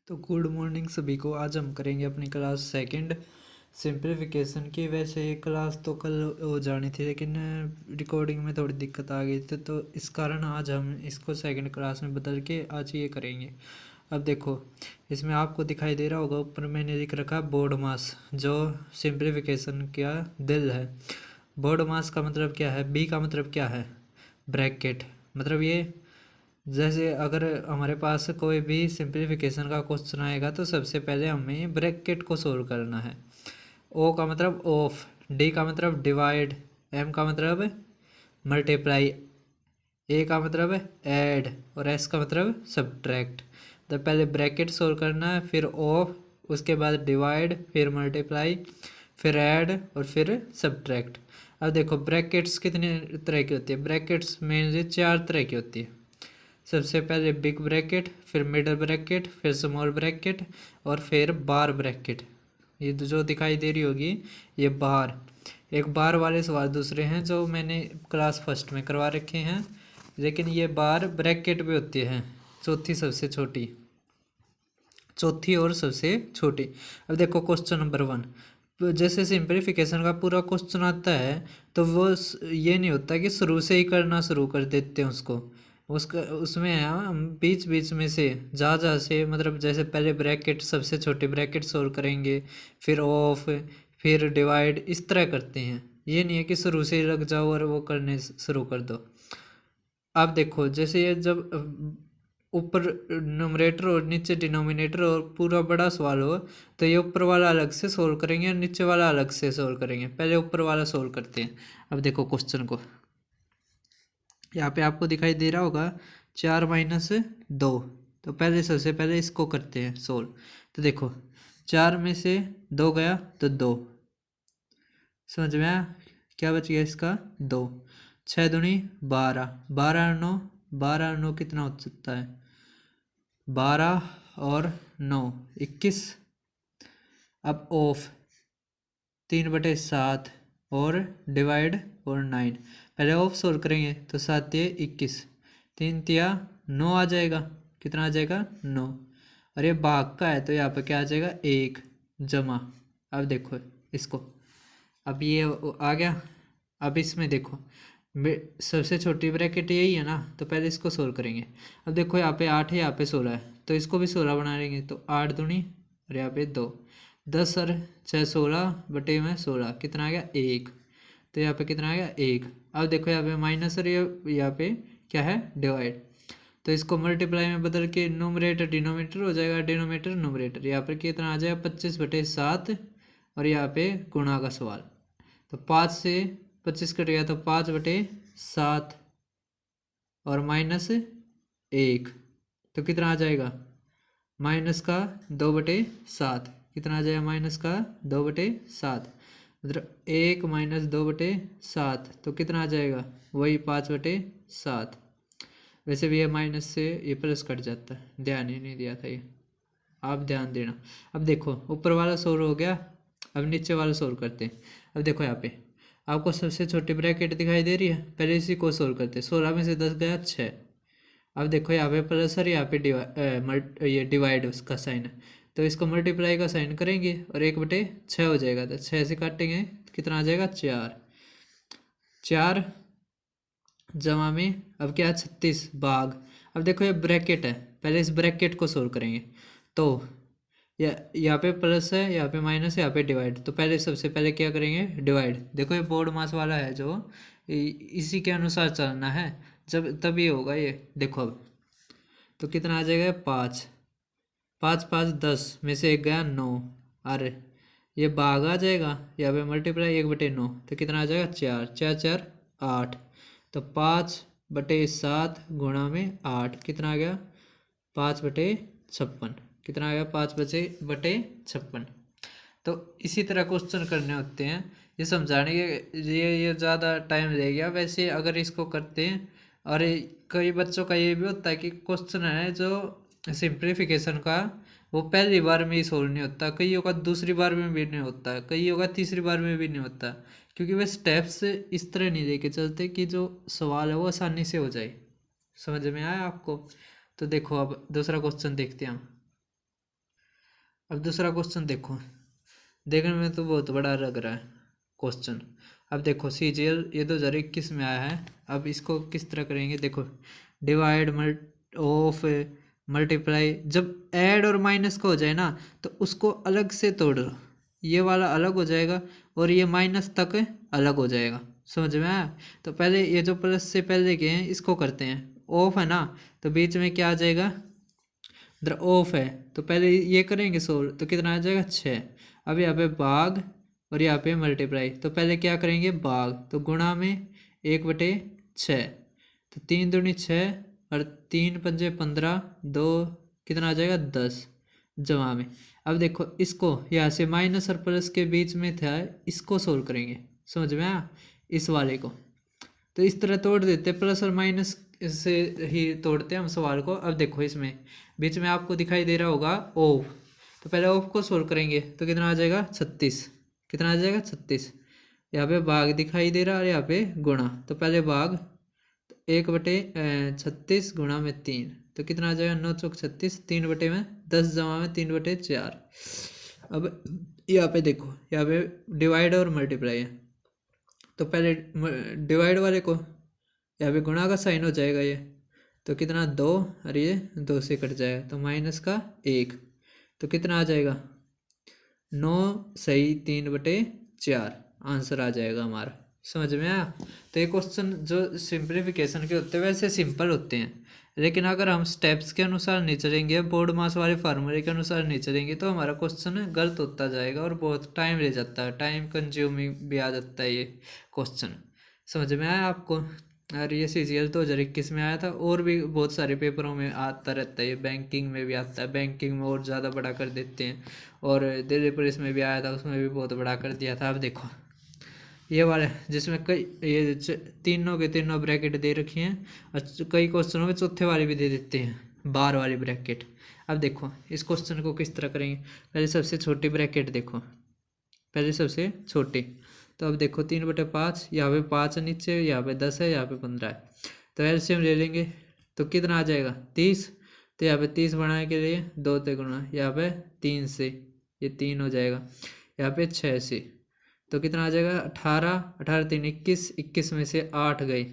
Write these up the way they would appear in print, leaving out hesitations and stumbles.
तो good morning सभी को। आज हम करेंगे अपनी क्लास सेकंड सिंप्लीफिकेशन की। वैसे ये क्लास तो कल हो जानी थी, लेकिन रिकॉर्डिंग में थोड़ी दिक्कत आ गई थी, तो इस कारण आज हम इसको सेकंड क्लास में बदल के आज ये करेंगे। अब देखो, इसमें आपको दिखाई दे रहा होगा ऊपर मैंने लिख रखा बोर्ड मास, जो सिंप्लीफिकेशन का दिल है। बोर्ड मास का मतलब क्या है, बी का मतलब क्या है, ब्रैकेट। मतलब ये जैसे अगर हमारे पास कोई भी सिंप्लीफिकेशन का क्वेश्चन आएगा तो सबसे पहले हमें ब्रैकेट को सोल्व करना है। ओ का मतलब ऑफ, डी का मतलब डिवाइड, एम का मतलब मल्टीप्लाई, ए का मतलब ऐड और एस का मतलब सब्ट्रैक्ट। तो पहले ब्रैकेट सोल्व करना है, फिर ऑफ, उसके बाद डिवाइड, फिर मल्टीप्लाई, फिर ऐड और फिर सब्ट्रैक्ट। अब देखो ब्रैकेट्स कितने तरह की होती है। ब्रैकेट्स मेनली 4 तरह की होती है। सबसे पहले बिग ब्रैकेट, फिर मिडल ब्रैकेट, फिर स्मॉल ब्रैकेट और फिर बार ब्रैकेट। ये जो दिखाई दे रही होगी ये बार, एक बार वाले सवाल दूसरे हैं जो मैंने क्लास फर्स्ट में करवा रखे हैं, लेकिन ये बार ब्रैकेट भी होती है, चौथी सबसे छोटी, चौथी और सबसे छोटी। अब देखो क्वेश्चन नंबर 1, जैसे सिंप्लीफिकेशन का पूरा क्वेश्चन आता है तो वो ये नहीं होता कि शुरू से ही करना शुरू कर देते हैं उसको, उसका उसमें हम बीच बीच में से जा से, मतलब जैसे पहले ब्रैकेट सबसे छोटे ब्रैकेट सोल्व करेंगे, फिर ऑफ, फिर डिवाइड, इस तरह करते हैं। ये नहीं है कि शुरू से ही लग जाओ और वो करने शुरू कर दो। आप देखो जैसे ये जब ऊपर न्यूमरेटर और नीचे डिनोमिनेटर और पूरा बड़ा सवाल हो तो ये ऊपर वाला अलग से सोल्व करेंगे और नीचे वाला अलग से सोल्व करेंगे। पहले ऊपर वाला सोल्व करते हैं। अब देखो क्वेश्चन को, यहाँ पे आपको दिखाई दे रहा होगा 4 - 2। तो पहले सबसे पहले इसको करते हैं सोल्व। तो देखो 4 में से 2 गया तो 2, समझ में आया। क्या बच गया इसका 2, 6 दूनी 12, 12 और 9, 12 और 9 कितना हो सकता है, 12 और 9 21। अब ऑफ 3/7 और डिवाइड और 9। पहले ऑफ सोल्व करेंगे तो 7 × 21, 3 × 9 आ जाएगा। कितना आ जाएगा 9। और ये भाग का है तो यहाँ पर क्या आ जाएगा 1 जमा। अब देखो इसको, अब ये आ गया। अब इसमें देखो सबसे छोटी ब्रैकेट यही है ना, तो पहले इसको सोल्व करेंगे। अब देखो यहाँ पे 8 है, यहाँ पे 16 है, तो इसको भी 16 बना लेंगे। तो 8 दूनी और यहाँ पे 2, 10 और 6 16/16 कितना आ गया 1। तो यहाँ पे कितना आ गया 1। अब देखो यहाँ पे माइनस और यहाँ पे क्या है डिवाइड, तो इसको मल्टीप्लाई में बदल के नोमरेटर डिनोमिनेटर हो जाएगा, डिनोमिनेटर नोमरेटर। यहाँ पर कितना आ जाएगा 25/7 और यहाँ पे गुणा का सवाल। तो 5 से 25 कट गया तो 5/7 और -1, तो कितना आ जाएगा माइनस का 2/7। कितना आ जाएगा माइनस का 2/7, मतलब 1 - 2/7, तो कितना आ जाएगा वही 5/7। वैसे भी ये माइनस से ये प्लस कट जाता है, ध्यान ही नहीं दिया था ये, आप ध्यान देना। अब देखो ऊपर वाला सोल्व हो गया, अब नीचे वाला सोल्व करते हैं। अब देखो यहाँ पे आपको सबसे छोटी ब्रैकेट दिखाई दे रही है, पहले इसी को सोल्व करते हैं। 16 में से 10 गया 6। अब देखो यहाँ पे प्लस और यहाँ पे ये डिवाइड उसका साइन है, तो इसको मल्टीप्लाई का साइन करेंगे और 1/6 हो जाएगा। तो 6 से काटेंगे तो कितना आ जाएगा 4, 4 जमा में अब क्या 36 भाग। अब देखो ये ब्रैकेट है, पहले इस ब्रैकेट को सोल्व करेंगे। तो यहाँ पे प्लस है, यहाँ पे माइनस है, यहाँ पे डिवाइड। तो पहले सबसे पहले क्या करेंगे डिवाइड। देखो ये बोर्ड मास वाला है जो इसी के अनुसार चलना है, जब तभी होगा ये। देखो अब तो कितना आ जाएगा 5, 5 5 10 में से 1 गया 9, अरे ये भाग आ जाएगा, यहाँ पे मल्टीप्लाई 1/9, तो कितना आ जाएगा 4, 4 4 8। तो 5/7 गुणा में 8 कितना आ गया 5/56। कितना आ गया 5/56। तो इसी तरह क्वेश्चन करने होते हैं। ये समझाने के ये ज़्यादा टाइम ले गया। वैसे अगर इसको करते हैं, और कई बच्चों का ये भी होता है कि क्वेश्चन है जो सिंप्लीफिकेशन का वो पहली बार में ही सोल्व नहीं होता, कईयों का दूसरी बार में भी नहीं होता, कईयों का तीसरी बार में भी नहीं होता, क्योंकि वे स्टेप्स इस तरह नहीं लेके चलते कि जो सवाल है वो आसानी से हो जाए। समझ में आया आपको। तो देखो अब दूसरा क्वेश्चन देखते हैं हम। अब दूसरा क्वेश्चन देखो, देखने में तो बहुत बड़ा लग रहा है क्वेश्चन। अब देखो सीजीएल ये 2021 में आया है। अब इसको किस तरह करेंगे, देखो डिवाइड ऑफ मल्टीप्लाई, जब ऐड और माइनस का हो जाए ना तो उसको अलग से तोड़ लो, ये वाला अलग हो जाएगा और ये माइनस तक अलग हो जाएगा, समझ में आया। तो पहले ये जो प्लस से पहले के हैं इसको करते हैं, ऑफ है ना तो बीच में क्या आ जाएगा, इधर ऑफ है तो पहले ये करेंगे सोल्व, तो कितना आ जाएगा 6। अब यहाँ पे भाग और यहाँ पे मल्टीप्लाई, तो पहले क्या करेंगे भाग, तो गुणा में 1/6, तो 3 दूनी 6 और 3 पंजे 15, 2 कितना आ जाएगा 10 जमा में। अब देखो इसको यहाँ से माइनस और प्लस के बीच में था, इसको सोल्व करेंगे, समझ में आया इस वाले को। तो इस तरह तोड़ देते, प्लस और माइनस से ही तोड़ते हैं हम सवाल को। अब देखो इसमें बीच में आपको दिखाई दे रहा होगा ऑफ, तो पहले ऑफ को सोल्व करेंगे तो कितना आ जाएगा 36, कितना आ जाएगा 36। यहाँ पे भाग दिखाई दे रहा है और यहाँ पे गुणा, तो पहले भाग 1/36 गुणा में 3, तो कितना आ जाएगा 9 चौक 36, 3 में 10 जमा में 3/4। अब यहाँ पे देखो यहाँ पे डिवाइड और मल्टीप्लाई है, तो पहले डिवाइड वाले को यहाँ पे गुणा का साइन हो जाएगा ये, तो कितना 2 और ये 2 से कट जाएगा तो माइनस का 1, तो कितना आ जाएगा 9 सही 3/4 आंसर आ जाएगा हमारा, समझ में आया। तो ये क्वेश्चन जो सिंप्लीफिकेशन के होते हैं वैसे सिंपल होते हैं, लेकिन अगर हम स्टेप्स के अनुसार नहीं चलेंगे, बोर्ड मास वाले फार्मूले के अनुसार नहीं चलेंगे तो हमारा क्वेश्चन गलत होता जाएगा और बहुत टाइम ले जाता है, टाइम कंज्यूमिंग भी आ जाता है ये क्वेश्चन, समझ में आया आपको। और ये सीजीएल 2021 में आया था, और भी बहुत सारे पेपरों में आता रहता है, ये बैंकिंग में भी आता है, बैंकिंग में और ज़्यादा बड़ा कर देते हैं, और दिल्ली पुलिस में भी आया था उसमें भी बहुत बड़ा कर दिया था। अब देखो ये वाले जिसमें कई ये तीनों के तीनों ब्रैकेट दे रखी हैं और कई क्वेश्चनों में चौथे वाली भी दे देते हैं बार वाली ब्रैकेट। अब देखो इस क्वेश्चन को किस तरह करेंगे, पहले सबसे छोटी ब्रैकेट देखो, पहले सबसे छोटी, तो अब देखो 3/5, यहाँ पे 5 है नीचे, यहाँ पे 10 है, यहाँ पे 15 है, तो एलसीएम ले लेंगे तो कितना आ जाएगा 30, तो यहाँ पे 30 बनाने के लिए 2 से गुणा, यहाँ पे 3 से ये 3 हो जाएगा, यहाँ पे 6 से, तो कितना आ जाएगा 18, 18 3 21, 21 में से 8 गए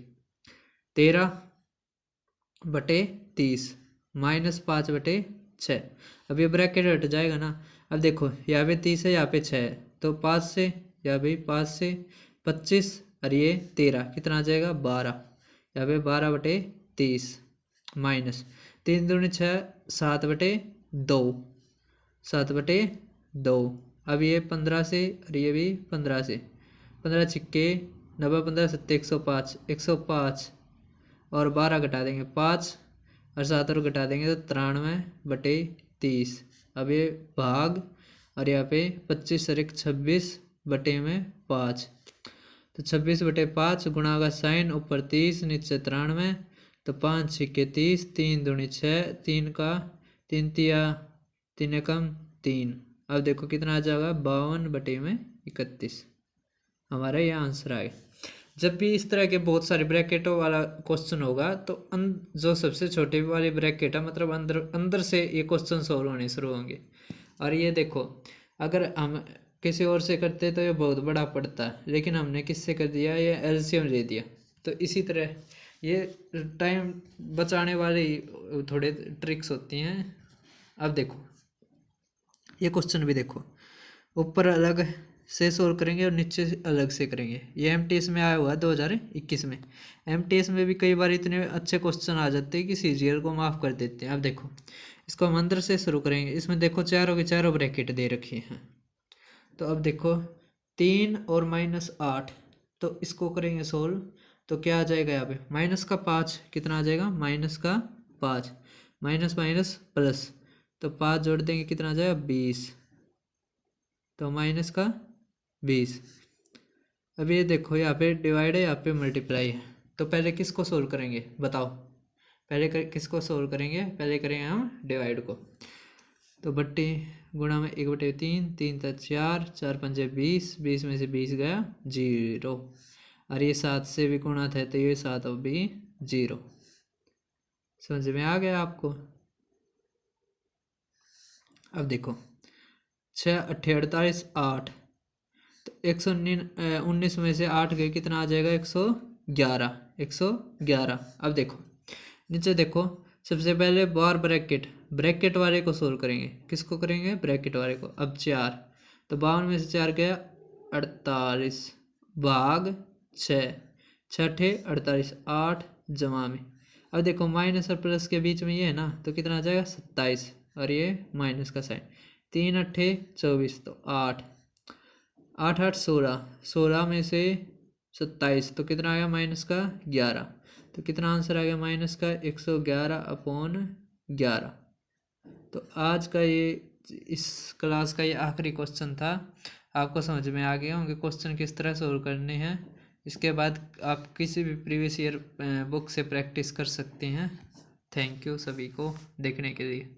13/30 -5/6। अब ये ब्रैकेट हट जाएगा ना। अब देखो यहाँ पे 30 है, यहाँ पे 6 है, तो 5 से, यहाँ पे 5 से 25 और ये 13, कितना आ जाएगा 12, यहाँ पे 12/30 माइनस 3 दूनी 6, 7/2, 7/2। अब ये 15 से और ये भी 15 से, 15 छिक्के 90, 15 सत्ते 105, 105 और 12 घटा देंगे 5 और 7 और घटा देंगे तो 93/30। अब ये भाग और यहाँ पे 25 और 1 26/5, तो 26/5 गुणा का साइन ऊपर 30 नीचे 93, तो 5 छिक्के 30, 3 दूनी 6, 3 का 3 तिया 3 एकम 3। अब देखो कितना आ जाएगा 52/31, हमारा ये आंसर आएगा। जब भी इस तरह के बहुत सारे ब्रैकेटों वाला क्वेश्चन होगा तो जो सबसे छोटी वाली ब्रैकेट है मतलब अंदर अंदर से ये क्वेश्चन सॉल्व होने शुरू होंगे। और ये देखो अगर हम किसी और से करते तो ये बहुत बड़ा पड़ता है, लेकिन हमने किससे कर दिया, ये एलसीएम ले दिया। तो इसी तरह ये टाइम बचाने वाली थोड़े ट्रिक्स होती हैं। अब देखो ये क्वेश्चन भी देखो, ऊपर अलग से सोल्व करेंगे और नीचे अलग से करेंगे। ये एमटीएस में आया हुआ है 2021 में। एमटीएस में भी कई बार इतने अच्छे क्वेश्चन आ जाते हैं कि सीजीएल को माफ़ कर देते हैं। अब देखो इसको हम अंदर से शुरू करेंगे। इसमें देखो चारों के चारों ब्रैकेट दे रखी हैं। तो अब देखो 3 और -8, तो इसको करेंगे सोल्व तो क्या आ जाएगा, यहाँ पे -5 कितना आ जाएगा -5, माइनस माइनस प्लस, तो 5 जोड़ देंगे कितना आ जाएगा 20, तो -20। अब ये देखो यहाँ पे डिवाइड है, यहाँ पे मल्टीप्लाई है, तो पहले किसको सोल्व करेंगे बताओ, पहले किसको सोल्व करेंगे, पहले करेंगे हम डिवाइड को। तो बट्टी गुणा में 1/3, 3 था 4, 4 पंजे 20, 20 में से 20 गया 0, और ये 7 से भी गुणा था तो ये 7 अब भी 0। समझ में आ गया आपको। अब देखो छः अट्ठे 48 8, तो 119 में से 8 गए, कितना आ जाएगा 111, 111। अब देखो नीचे देखो, सबसे पहले बार ब्रैकेट वाले को सोल्व करेंगे। किसको करेंगे? ब्रैकेट वाले को। अब 4, तो 52 में से 4 गया 48 भाग 6, 6 अट्ठे 48 8 जमा में। अब देखो माइनस और प्लस के बीच में ये है ना, तो कितना आ जाएगा 27, और ये माइनस का साइन। 3 अट्ठे 24, तो 8 8 8 16, 16 में से 27, तो कितना आ गया माइनस का 11, तो कितना आंसर आ गया माइनस का 111/11। तो आज का ये इस क्लास का ये आखिरी क्वेश्चन था। आपको समझ में आ गया होंगे क्वेश्चन किस तरह सोल्व करने हैं। इसके बाद आप किसी भी प्रीवियस ईयर बुक से प्रैक्टिस कर सकते हैं। थैंक यू सभी को देखने के लिए।